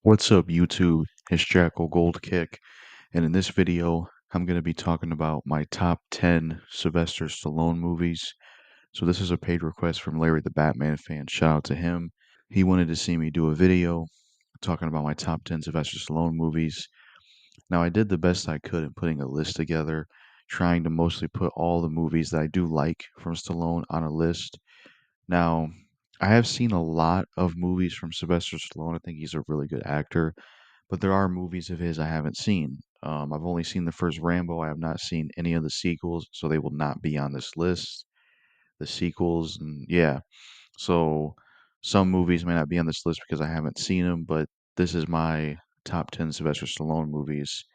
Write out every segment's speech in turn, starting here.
What's up, YouTube? It's JackalGoldKick, and in this video, I'm going to be talking about my top 10 Sylvester Stallone movies. So this is a paid request from Larry the Batman fan. Shout out to him. He wanted to see me do a video talking about my top 10 Sylvester Stallone movies. Now, I did the best I could in putting a list together, trying to mostly put all the movies that I do like from Stallone on a list. Now, I have seen a lot of movies from Sylvester Stallone. I think he's a really good actor, but there are movies of his I haven't seen. I've only seen the first Rambo. I have not seen any of the sequels, so they will not be on this list. The sequels, and yeah, so some movies may not be on this list because I haven't seen them, but this is my top 10 Sylvester Stallone movies,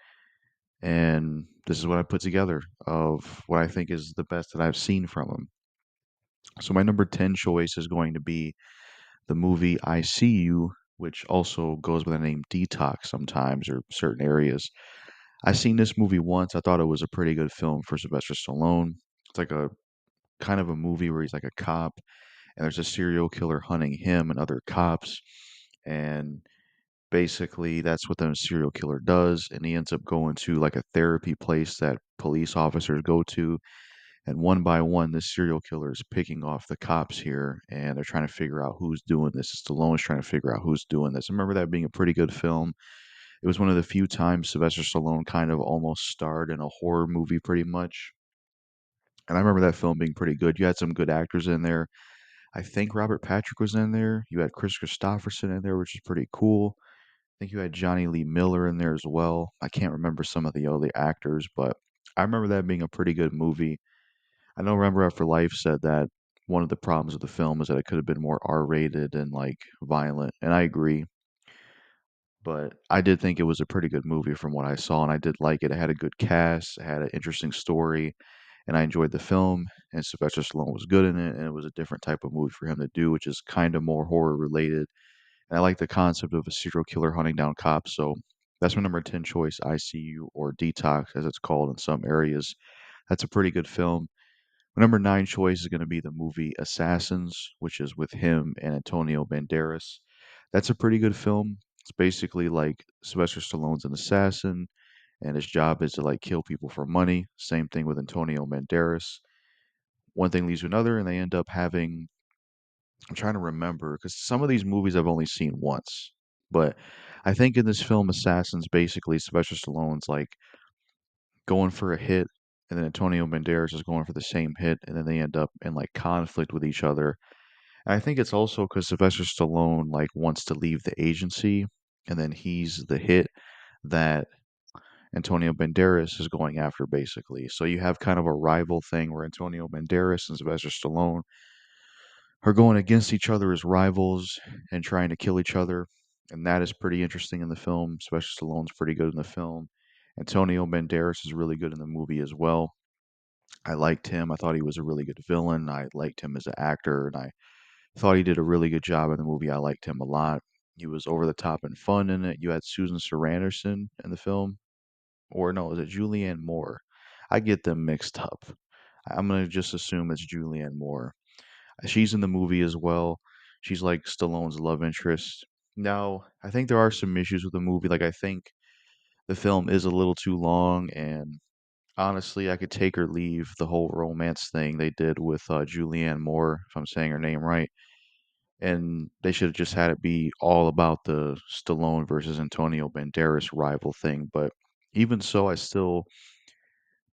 and this is what I put together of what I think is the best that I've seen from him. So my number 10 choice is going to be the movie I See You, which also goes by the name Detox sometimes or certain areas. I seen this movie once. I thought it was a pretty good film for Sylvester Stallone. It's like a kind of a movie where he's like a cop and there's a serial killer hunting him and other cops. And basically that's what the serial killer does. And he ends up going to like a therapy place that police officers go to. And one by one, this serial killer is picking off the cops here, and they're trying to figure out who's doing this. Stallone's trying to figure out who's doing this. I remember that being a pretty good film. It was one of the few times Sylvester Stallone kind of almost starred in a horror movie, pretty much. And I remember that film being pretty good. You had some good actors in there. I think Robert Patrick was in there. You had Chris Christopherson in there, which is pretty cool. I think you had Johnny Lee Miller in there as well. I can't remember some of the other actors, but I remember that being a pretty good movie. I know Remember After Life said that one of the problems of the film is that it could have been more R-rated and like violent, and I agree. But I did think it was a pretty good movie from what I saw, and I did like it. It had a good cast, it had an interesting story, and I enjoyed the film. And Sylvester Stallone was good in it, and it was a different type of movie for him to do, which is kind of more horror related. And I like the concept of a serial killer hunting down cops. So that's my number 10 choice, ICU or Detox, as it's called in some areas. That's a pretty good film. My number 9 choice is going to be the movie Assassins, which is with him and Antonio Banderas. That's a pretty good film. It's basically like Sylvester Stallone's an assassin, and his job is to like kill people for money. Same thing with Antonio Banderas. One thing leads to another, and they end up having. I'm trying to remember because some of these movies I've only seen once, but I think in this film Assassins, basically Sylvester Stallone's like going for a hit, and then Antonio Banderas is going for the same hit, and then they end up in like conflict with each other. And I think it's also because Sylvester Stallone like wants to leave the agency, and then he's the hit that Antonio Banderas is going after, basically. So you have kind of a rival thing where Antonio Banderas and Sylvester Stallone are going against each other as rivals and trying to kill each other. And that is pretty interesting in the film. Sylvester Stallone's pretty good in the film. Antonio Banderas is really good in the movie as well. I liked him. I thought he was a really good villain. I liked him as an actor, and I thought he did a really good job in the movie. I liked him a lot. He was over the top and fun in it. You had Susan Sarandon in the film, or no, is it Julianne Moore? I get them mixed up. I'm gonna just assume it's Julianne Moore. She's in the movie as well. She's like Stallone's love interest. Now, I think there are some issues with the movie. Like, I think the film is a little too long, and honestly, I could take or leave the whole romance thing they did with Julianne Moore, if I'm saying her name right. And they should have just had it be all about the Stallone versus Antonio Banderas rival thing. But even so, I still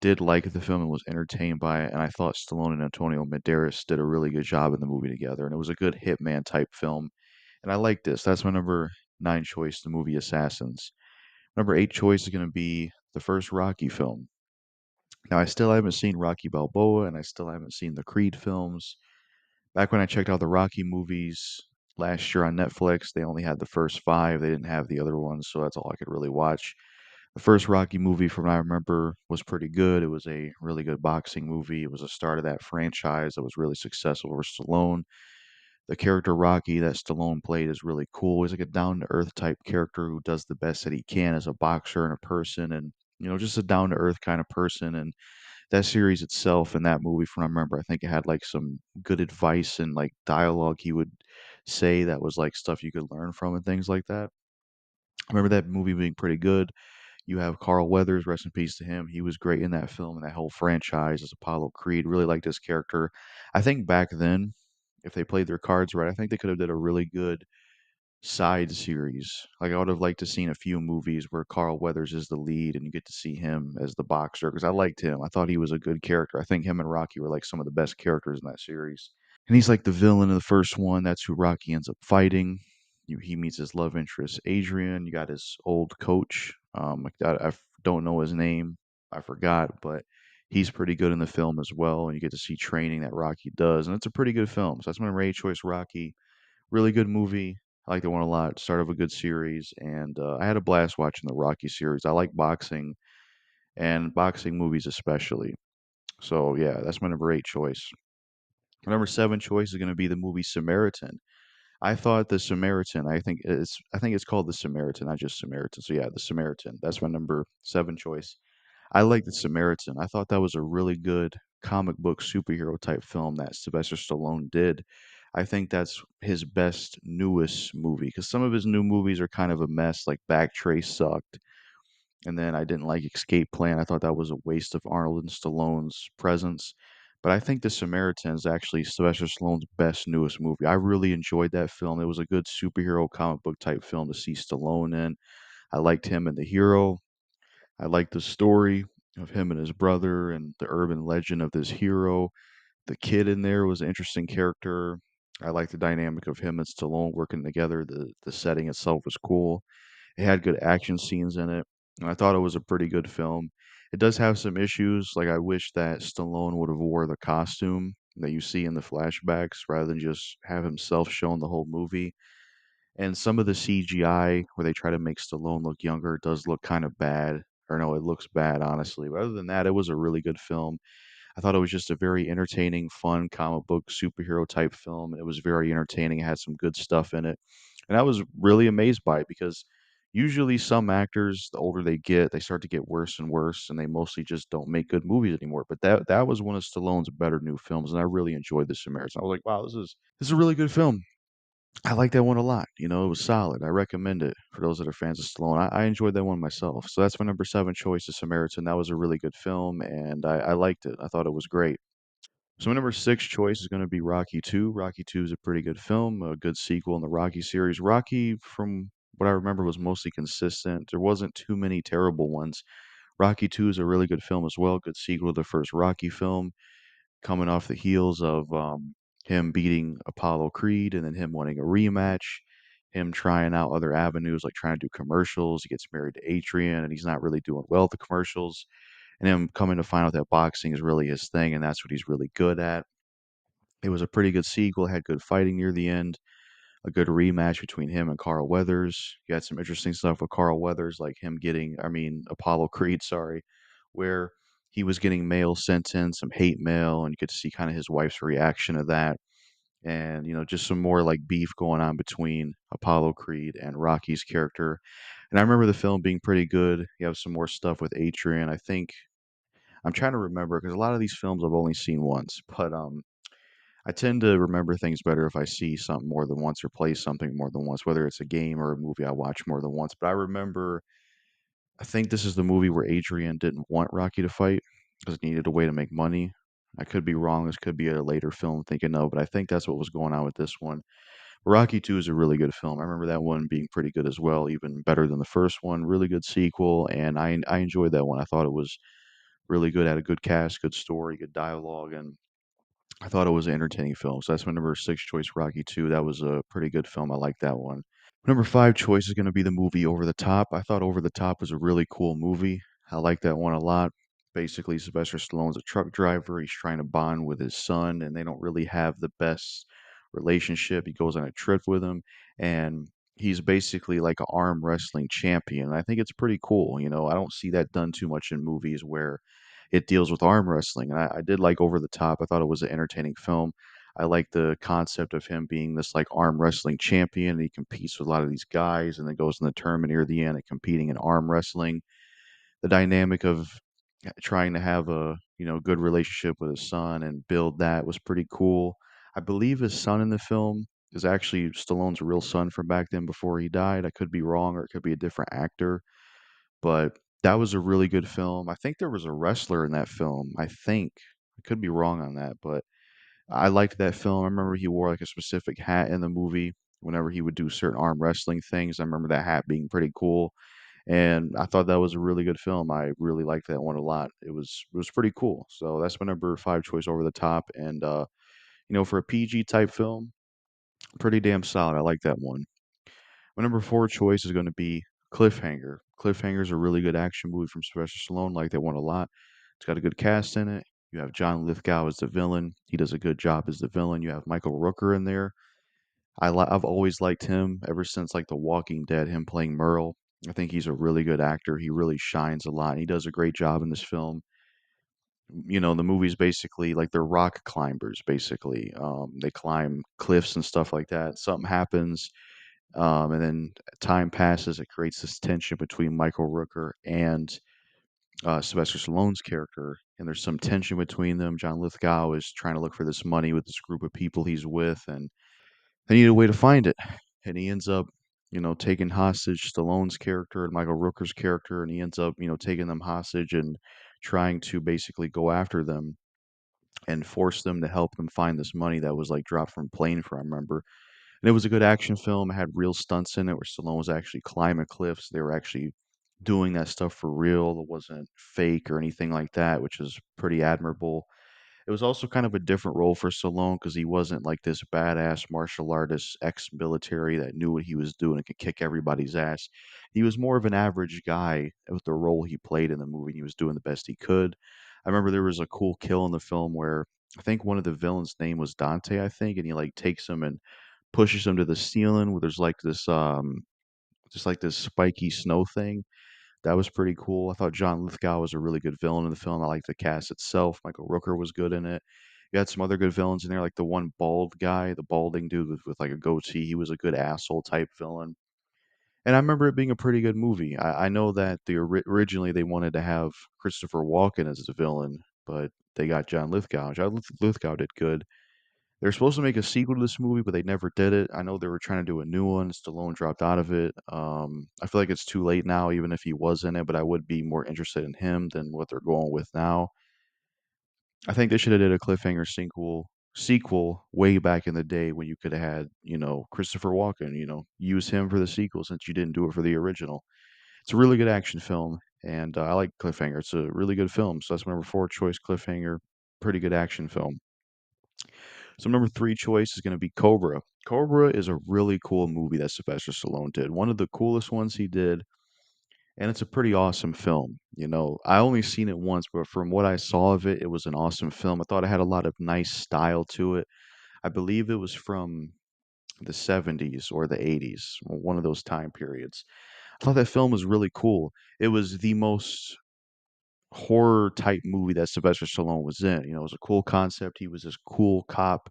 did like the film and was entertained by it. And I thought Stallone and Antonio Banderas did a really good job in the movie together. And it was a good hitman type film. And I like this. That's my number 9 choice, the movie Assassins. Number 8 choice is going to be the first Rocky film. Now, I still haven't seen Rocky Balboa, and I still haven't seen the Creed films. Back when I checked out the Rocky movies last year on Netflix, they only had the first 5. They didn't have the other ones, so that's all I could really watch. The first Rocky movie, from what I remember, was pretty good. It was a really good boxing movie. It was a start of that franchise that was really successful for Stallone. The character Rocky that Stallone played is really cool. He's like a down to earth type character who does the best that he can as a boxer and a person, and just a down to earth kind of person. And that series itself and that movie, from what I remember, I think it had like some good advice and like dialogue he would say that was like stuff you could learn from and things like that. I remember that movie being pretty good. You have Carl Weathers, rest in peace to him. He was great in that film and that whole franchise as Apollo Creed. Really liked his character. I think back then, if they played their cards right, I think they could have did a really good side series. Like I would have liked to seen a few movies where Carl Weathers is the lead and you get to see him as the boxer because I liked him. I thought he was a good character. I think him and Rocky were like some of the best characters in that series. And he's like the villain in the first one. That's who Rocky ends up fighting. He meets his love interest, Adrian. You got his old coach. Don't know his name. I forgot, but he's pretty good in the film as well. And you get to see training that Rocky does. And it's a pretty good film. So that's my Ray choice, Rocky. Really good movie. I like that one a lot. Start of a good series. And I had a blast watching the Rocky series. I like boxing and boxing movies especially. So yeah, that's my number 8 choice. My number 7 choice is going to be the movie Samaritan. I thought the Samaritan. I think it's called the Samaritan, not just Samaritan. So yeah, the Samaritan. That's my number 7 choice. I like the Samaritan. I thought that was a really good comic book superhero type film that Sylvester Stallone did. I think that's his best newest movie because some of his new movies are kind of a mess. Like Backtrace sucked, and then I didn't like Escape Plan. I thought that was a waste of Arnold and Stallone's presence. But I think The Samaritan is actually Sylvester Stallone's best newest movie. I really enjoyed that film. It was a good superhero comic book type film to see Stallone in. I liked him and the hero. I liked the story of him and his brother and the urban legend of this hero. The kid in there was an interesting character. I liked the dynamic of him and Stallone working together. The setting itself was cool. It had good action scenes in it, and I thought it was a pretty good film. It does have some issues, like I wish that Stallone would have wore the costume that you see in the flashbacks rather than just have himself shown the whole movie. And some of the CGI where they try to make Stallone look younger does look kind of bad. Or no, it looks bad, honestly. But other than that, it was a really good film. I thought it was just a very entertaining, fun comic book superhero type film. It was very entertaining. It had some good stuff in it. And I was really amazed by it because usually some actors, the older they get, they start to get worse and worse, and they mostly just don't make good movies anymore. But that was one of Stallone's better new films, and I really enjoyed The Samaritan. I was like, wow, this is a really good film. I like that one a lot. It was solid. I recommend it for those that are fans of Stallone. I enjoyed that one myself. So that's my number 7 choice, The Samaritan. That was a really good film, and I liked it. I thought it was great. So my number 6 choice is going to be Rocky 2. Rocky 2 is a pretty good film, a good sequel in the Rocky series. Rocky, from what I remember, was mostly consistent. There wasn't too many terrible ones. Rocky 2 is a really good film as well, good sequel to the first Rocky film, coming off the heels of him beating Apollo Creed and then him wanting a rematch, him trying out other avenues like trying to do commercials. He gets married to Adrian and he's not really doing well at the commercials. And him coming to find out that boxing is really his thing and that's what he's really good at. It was a pretty good sequel, had good fighting near the end, a good rematch between him and Carl Weathers. You had some interesting stuff with Carl Weathers, like him Apollo Creed, sorry, where he was getting mail sent in, some hate mail, and you could see kind of his wife's reaction to that. And, just some more like beef going on between Apollo Creed and Rocky's character. And I remember the film being pretty good. You have some more stuff with Adrian. I'm trying to remember because a lot of these films I've only seen once, but I tend to remember things better if I see something more than once or play something more than once, whether it's a game or a movie I watch more than once. But I think this is the movie where Adrian didn't want Rocky to fight because he needed a way to make money. I could be wrong. This could be a later film I'm thinking of, but I think that's what was going on with this one. Rocky 2 is a really good film. I remember that one being pretty good as well, even better than the first one. Really good sequel, and I enjoyed that one. I thought it was really good, had a good cast, good story, good dialogue, and I thought it was an entertaining film. So that's my number 6 choice, Rocky 2. That was a pretty good film. I like that one. Number 5 choice is going to be the movie Over the Top. I thought Over the Top was a really cool movie. I like that one a lot. Basically, Sylvester Stallone's a truck driver. He's trying to bond with his son, and they don't really have the best relationship. He goes on a trip with him, and he's basically like an arm wrestling champion. I think it's pretty cool. I don't see that done too much in movies where it deals with arm wrestling. And I did like Over the Top. I thought it was an entertaining film. I like the concept of him being this like arm wrestling champion. And he competes with a lot of these guys and then goes in the tournament near the end and competing in arm wrestling. The dynamic of trying to have a good relationship with his son and build that was pretty cool. I believe his son in the film is actually Stallone's real son from back then before he died. I could be wrong, or it could be a different actor, but that was a really good film. I think there was a wrestler in that film. I think I could be wrong on that, but I liked that film. I remember he wore like a specific hat in the movie whenever he would do certain arm wrestling things. I remember that hat being pretty cool, and I thought that was a really good film. I really liked that one a lot. It was pretty cool. So that's my number five choice, Over the Top, and for a PG type film, pretty damn solid. I like that one. My number four choice is going to be Cliffhanger. Cliffhanger is a really good action movie from Sylvester Stallone. Like that one a lot. It's got a good cast in it. You have John Lithgow as the villain. He does a good job as the villain. You have Michael Rooker in there. I've always liked him ever since like The Walking Dead. Him playing Merle. I think he's a really good actor. He really shines a lot. And he does a great job in this film. The movie's basically like they're rock climbers. Basically, they climb cliffs and stuff like that. Something happens, and then time passes. It creates this tension between Michael Rooker and Sylvester Stallone's character, and there's some tension between them. John Lithgow is trying to look for this money with this group of people he's with, and they need a way to find it. And he ends up, taking hostage Stallone's character and Michael Rooker's character, and he ends up, taking them hostage and trying to basically go after them and force them to help him find this money that was like dropped from a plane, from I remember. And it was a good action film. It had real stunts in it where Stallone was actually climbing cliffs. They were actually doing that stuff for real. It wasn't fake or anything like that, which is pretty admirable. It was also kind of a different role for Stallone because he wasn't like this badass martial artist, ex-military that knew what he was doing and could kick everybody's ass. He was more of an average guy with the role he played in the movie. And he was doing the best he could. I remember there was a cool kill in the film where I think one of the villains' name was Dante, I think, and he like takes him and pushes him to the ceiling where there's like this just like this spiky snow thing. That was pretty cool. I thought John Lithgow was a really good villain in the film. I liked the cast itself. Michael Rooker was good in it. You had some other good villains in there, like the one bald guy, the balding dude with like a goatee. He was a good asshole type villain. And I remember it being a pretty good movie. I know that originally they wanted to have Christopher Walken as the villain, but they got John Lithgow. John Lithgow did good. They were supposed to make a sequel to this movie, but they never did it. I know they were trying to do a new one. Stallone dropped out of it. I feel like it's too late now, even if he was in it, but I would be more interested in him than what they're going with now. I think they should have did a cliffhanger sequel way back in the day when you could have had, Christopher Walken, use him for the sequel since you didn't do it for the original. It's a really good action film, and I like Cliffhanger. It's a really good film. So that's my number four choice, Cliffhanger. Pretty good action film. So number three choice is going to be Cobra. Cobra is a really cool movie that Sylvester Stallone did. One of the coolest ones he did, and it's a pretty awesome film. I only seen it once, but from what I saw of it, it was an awesome film. I thought it had a lot of nice style to it. I believe it was from the 70s or the 80s, one of those time periods. I thought that film was really cool. It was the most horror type movie that Sylvester Stallone was in. It was a cool concept. He was this cool cop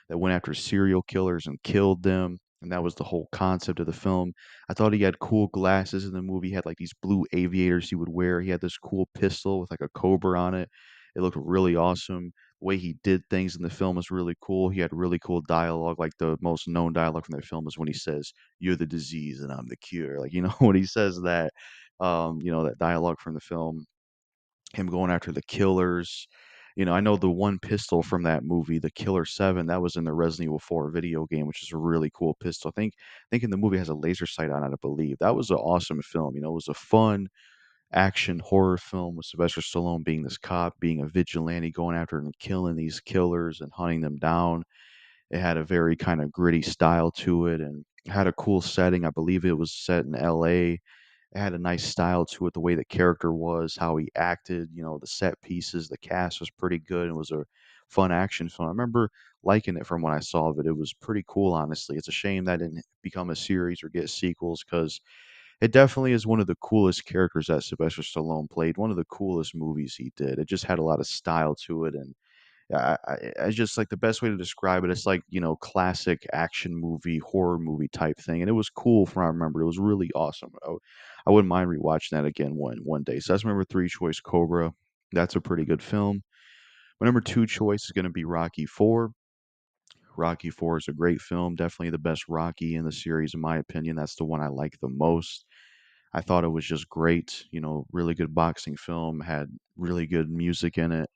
that went after serial killers and killed them. And that was the whole concept of the film. I thought he had cool glasses in the movie. He had like these blue aviators he would wear. He had this cool pistol with like a Cobra on it. It looked really awesome. The way he did things in the film was really cool. He had really cool dialogue. Like the most known dialogue from that film is when he says, "You're the disease and I'm the cure." Like, when he says that, that dialogue from the film, him going after the killers. I know the one pistol from that movie, the Killer 7, that was in the Resident Evil 4 video game, which is a really cool pistol. I think in the movie it has a laser sight on it, I believe. That was an awesome film. It was a fun action horror film with Sylvester Stallone being this cop, being a vigilante, going after and killing these killers and hunting them down. It had a very kind of gritty style to it and had a cool setting. I believe it was set in LA. It had a nice style to it, the way the character was, how he acted, the set pieces, the cast was pretty good. It was a fun action film. I remember liking it from when I saw it. It was pretty cool, honestly. It's a shame that didn't become a series or get sequels because it definitely is one of the coolest characters that Sylvester Stallone played, one of the coolest movies he did. It just had a lot of style to it, and I just like the best way to describe it. It's like classic action movie, horror movie type thing, and it was cool from what I remember. It was really awesome. I wouldn't mind rewatching that again one day. So that's my number three choice, Cobra. That's a pretty good film. My number two choice is going to be Rocky Four. Rocky 4 is a great film, definitely the best Rocky in the series, in my opinion. That's the one I like the most. I thought it was just great, really good boxing film, had really good music in it.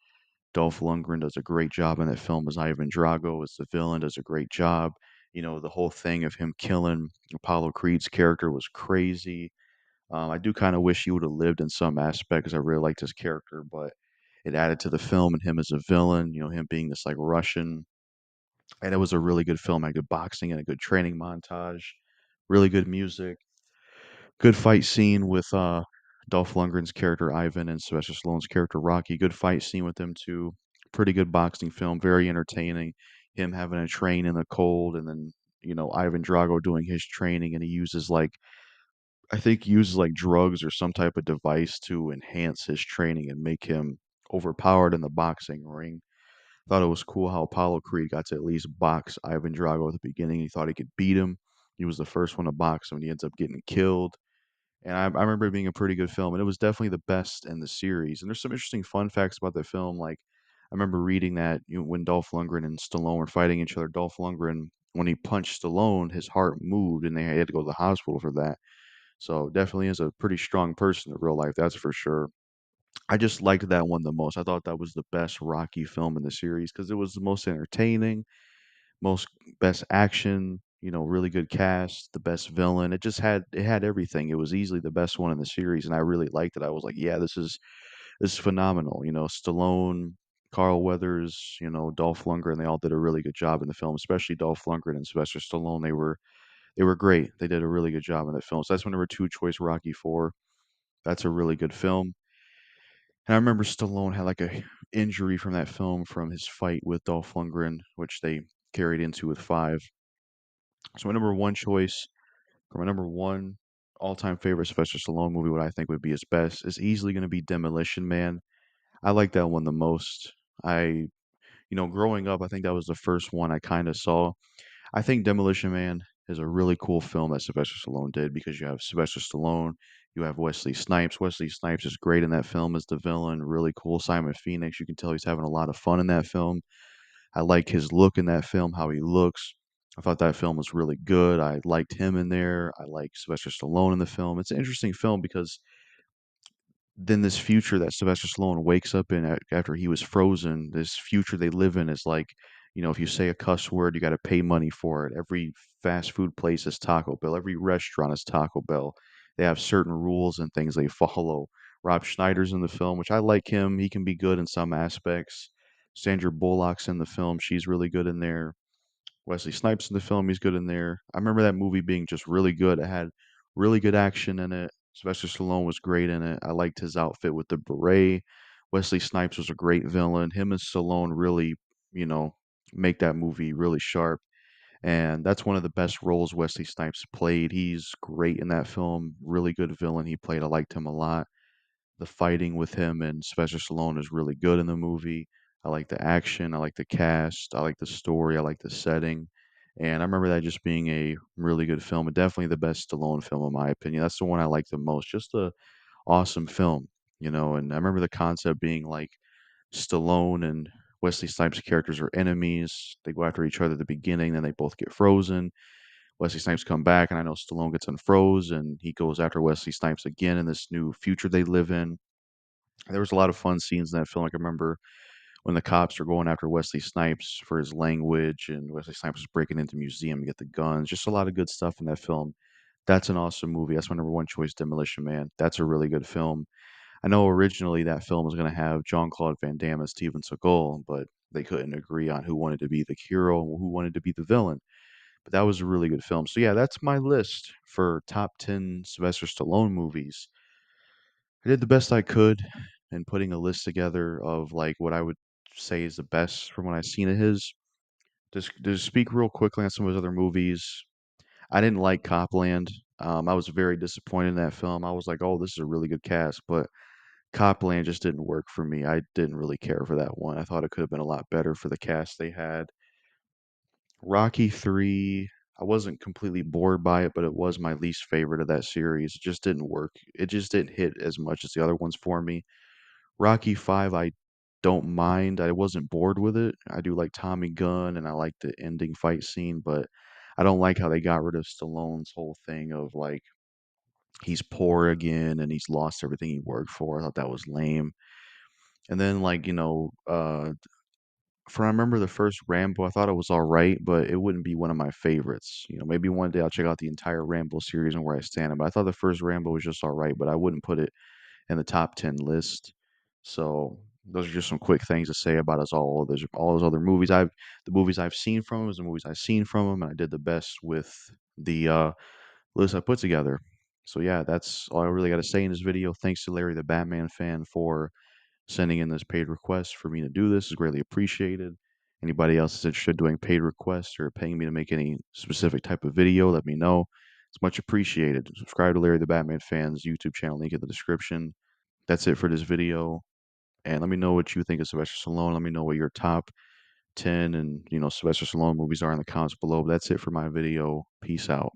Dolph Lundgren does a great job in that film as Ivan Drago, as the villain, does a great job. The whole thing of him killing Apollo Creed's character was crazy. I do kind of wish he would have lived in some aspects. I really liked his character, but it added to the film and him as a villain, him being this like Russian. And it was a really good film, had good boxing and a good training montage, really good music, good fight scene with Dolph Lundgren's character Ivan and Sylvester Stallone's character Rocky. Good fight scene with them too. Pretty good boxing film, very entertaining. Him having to train in the cold, and then Ivan Drago doing his training, and he uses like I think uses like drugs or some type of device to enhance his training and make him overpowered in the boxing ring. Thought it was cool how Apollo Creed got to at least box Ivan Drago at the beginning. He thought he could beat him. He was the first one to box him, and he ends up getting killed. And I remember it being a pretty good film, and it was definitely the best in the series. And there's some interesting fun facts about the film. Like I remember reading that when Dolph Lundgren and Stallone were fighting each other, Dolph Lundgren, when he punched Stallone, his heart moved, and they had to go to the hospital for that. So definitely is a pretty strong person in real life, that's for sure. I just liked that one the most. I thought that was the best Rocky film in the series because it was the most entertaining, most best action, really good cast, the best villain. It had everything. It was easily the best one in the series, and I really liked it. I was like, yeah, this is phenomenal. Stallone, Carl Weathers, Dolph Lundgren, they all did a really good job in the film, especially Dolph Lundgren and Sylvester Stallone. They were great. They did a really good job in that film. So that's my number two choice, Rocky Four. That's a really good film. And I remember Stallone had like a injury from that film from his fight with Dolph Lundgren, which they carried into with five. So my number one choice for my number one all-time favorite Sylvester Stallone movie, what I think would be his best, is easily going to be Demolition Man. I like that one the most. Growing up, I think that was the first one I kind of saw. I think Demolition Man is a really cool film that Sylvester Stallone did because you have Sylvester Stallone, you have Wesley Snipes. Wesley Snipes is great in that film as the villain, really cool. Simon Phoenix, you can tell he's having a lot of fun in that film. I like his look in that film, how he looks. I thought that film was really good. I liked him in there. I like Sylvester Stallone in the film. It's an interesting film because then this future that Sylvester Stallone wakes up in after he was frozen, this future they live in is like, if you say a cuss word, you got to pay money for it. Every fast food place is Taco Bell. Every restaurant is Taco Bell. They have certain rules and things they follow. Rob Schneider's in the film, which I like him. He can be good in some aspects. Sandra Bullock's in the film. She's really good in there. Wesley Snipes in the film, he's good in there. I remember that movie being just really good. It had really good action in it. Sylvester Stallone was great in it. I liked his outfit with the beret. Wesley Snipes was a great villain. Him and Stallone really, you know, make that movie really sharp. And that's one of the best roles Wesley Snipes played. He's great in that film. Really good villain he played. I liked him a lot. The fighting with him and Sylvester Stallone is really good in the movie. I like the action, I like the cast, I like the story, I like the setting. And I remember that just being a really good film, and definitely the best Stallone film in my opinion. That's the one I like the most. Just a awesome film. And I remember the concept being like Stallone and Wesley Snipes' characters are enemies. They go after each other at the beginning, then they both get frozen. Wesley Snipes come back, and I know Stallone gets unfroze, and he goes after Wesley Snipes again in this new future they live in. There was a lot of fun scenes in that film. Like I remember when the cops are going after Wesley Snipes for his language, and Wesley Snipes is breaking into museum to get the guns. Just a lot of good stuff in that film. That's an awesome movie. That's my number one choice, Demolition Man. That's a really good film. I know originally that film was going to have Jean-Claude Van Damme as Steven Seagal, but they couldn't agree on who wanted to be the hero and who wanted to be the villain. But that was a really good film. So yeah, that's my list for top 10 Sylvester Stallone movies. I did the best I could in putting a list together of like what I would say is the best from what I've seen of his. To speak real quickly on some of his other movies, I didn't like Copland. I was very disappointed in that film. I was like, oh, this is a really good cast, but Copland just didn't work for me. I didn't really care for that one. I thought it could have been a lot better for the cast they had. Rocky 3, I wasn't completely bored by it, but it was my least favorite of that series. It just didn't work. It just didn't hit as much as the other ones for me. Rocky 5, I don't mind. I wasn't bored with it. I do like Tommy Gunn and I like the ending fight scene, but I don't like how they got rid of Stallone's whole thing of like he's poor again and he's lost everything he worked for. I thought that was lame. And then like, for I remember the first Rambo, I thought it was all right, but it wouldn't be one of my favorites. Maybe one day I'll check out the entire Rambo series and where I stand. But I thought the first Rambo was just all right, but I wouldn't put it in the top 10 list. So those are just some quick things to say about us all. There's all those other movies the movies I've seen from them is the movies I've seen from them, and I did the best with the list I put together. So yeah, that's all I really got to say in this video. Thanks to Larry the Batman fan for sending in this paid request for me to do this is greatly appreciated. Anybody else is interested in doing paid requests or paying me to make any specific type of video, let me know. It's much appreciated. Subscribe to Larry the Batman Fan's YouTube channel, link in the description. That's it for this video. And let me know what you think of Sylvester Stallone. Let me know what your top 10 and Sylvester Stallone movies are in the comments below. But that's it for my video. Peace out.